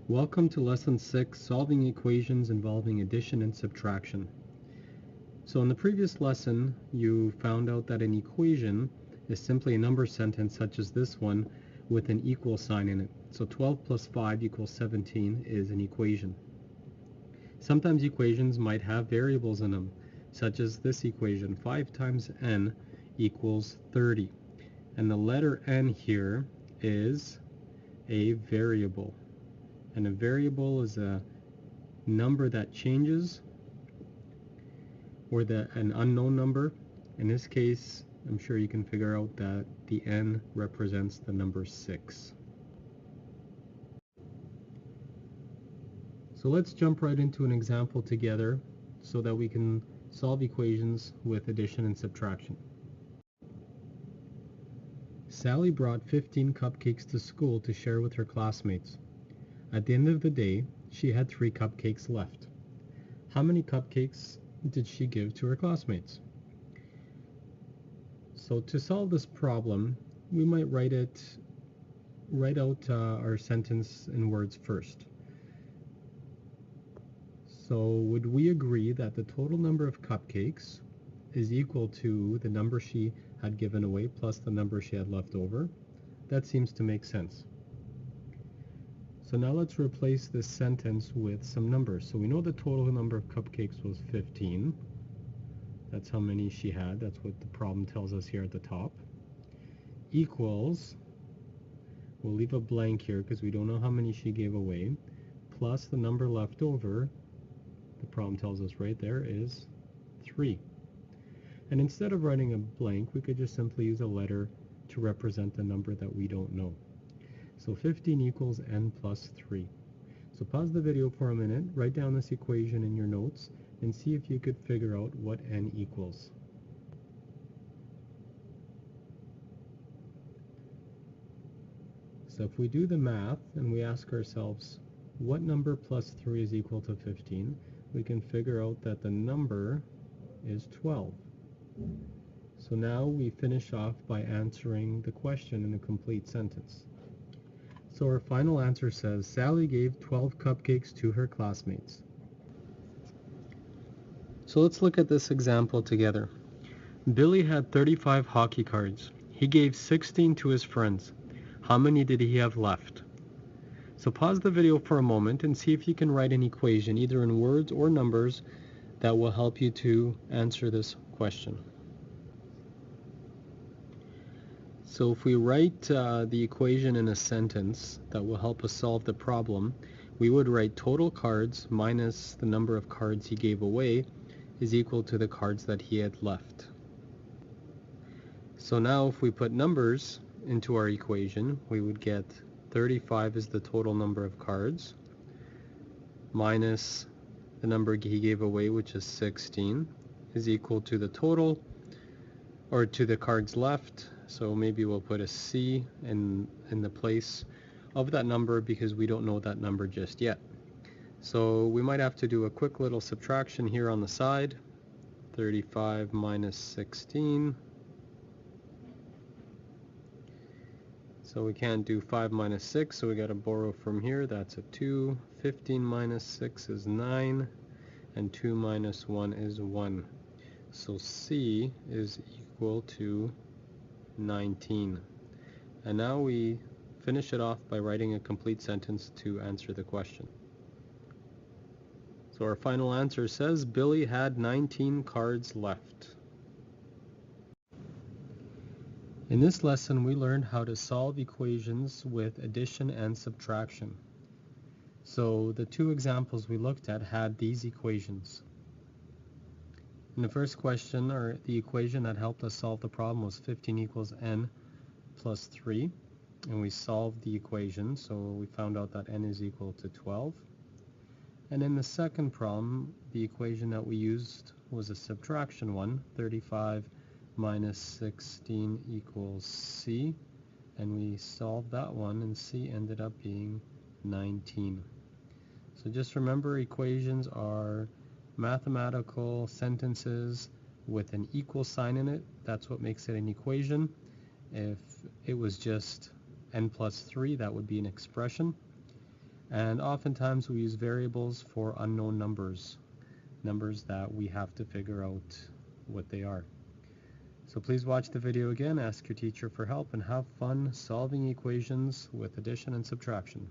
Welcome to Lesson 6, Solving Equations Involving Addition and Subtraction. So in the previous lesson, you found out that an equation is simply a number sentence such as this one with an equal sign in it. So 12 plus 5 equals 17 is an equation. Sometimes equations might have variables in them, such as this equation, 5 times n equals 30. And the letter n here is a variable. And a variable is a number that changes, or an unknown number. In this case, I'm sure you can figure out that the n represents the number 6. So let's jump right into an example together so that we can solve equations with addition and subtraction. Sally brought 15 cupcakes to school to share with her classmates. At the end of the day, she had 3 cupcakes left. How many cupcakes did she give to her classmates? So to solve this problem, we might write out our sentence in words first. So would we agree that the total number of cupcakes is equal to the number she had given away plus the number she had left over? That seems to make sense. So now let's replace this sentence with some numbers. So we know the total number of cupcakes was 15. That's how many she had. That's what the problem tells us here at the top. Equals, we'll leave a blank here because we don't know how many she gave away, plus the number left over, the problem tells us right there, is 3. And instead of writing a blank, we could just simply use a letter to represent the number that we don't know. So 15 equals n plus 3. So pause the video for a minute, write down this equation in your notes, and see if you could figure out what n equals. So if we do the math and we ask ourselves, what number plus 3 is equal to 15, we can figure out that the number is 12. So now we finish off by answering the question in a complete sentence. So our final answer says, Sally gave 12 cupcakes to her classmates. So let's look at this example together. Billy had 35 hockey cards. He gave 16 to his friends. How many did he have left? So pause the video for a moment and see if you can write an equation, either in words or numbers, that will help you to answer this question. So if we write the equation in a sentence that will help us solve the problem, we would write total cards minus the number of cards he gave away is equal to the cards that he had left. So now if we put numbers into our equation, we would get 35 is the total number of cards minus the number he gave away, which is 16, is equal to the total, or to the cards left. So maybe we'll put a C in the place of that number because we don't know that number just yet. So we might have to do a quick little subtraction here on the side. 35 minus 16. So we can't do 5 minus 6, so we got to borrow from here. That's a 2. 15 minus 6 is 9. And 2 minus 1 is 1. So C is equal to 19. And now we finish it off by writing a complete sentence to answer the question. So our final answer says Billy had 19 cards left. In this lesson, we learned how to solve equations with addition and subtraction. So the two examples we looked at had these equations. In the first question, or the equation that helped us solve the problem, was 15 equals n plus 3. And we solved the equation, so we found out that n is equal to 12. And in the second problem, the equation that we used was a subtraction one, 35 minus 16 equals C, and we solved that one, and C ended up being 19. So just remember, equations are mathematical sentences with an equal sign in it. That's what makes it an equation. If it was just n plus 3, that would be an expression. And oftentimes we use variables for unknown numbers, numbers that we have to figure out what they are. So please watch the video again, ask your teacher for help, and have fun solving equations with addition and subtraction.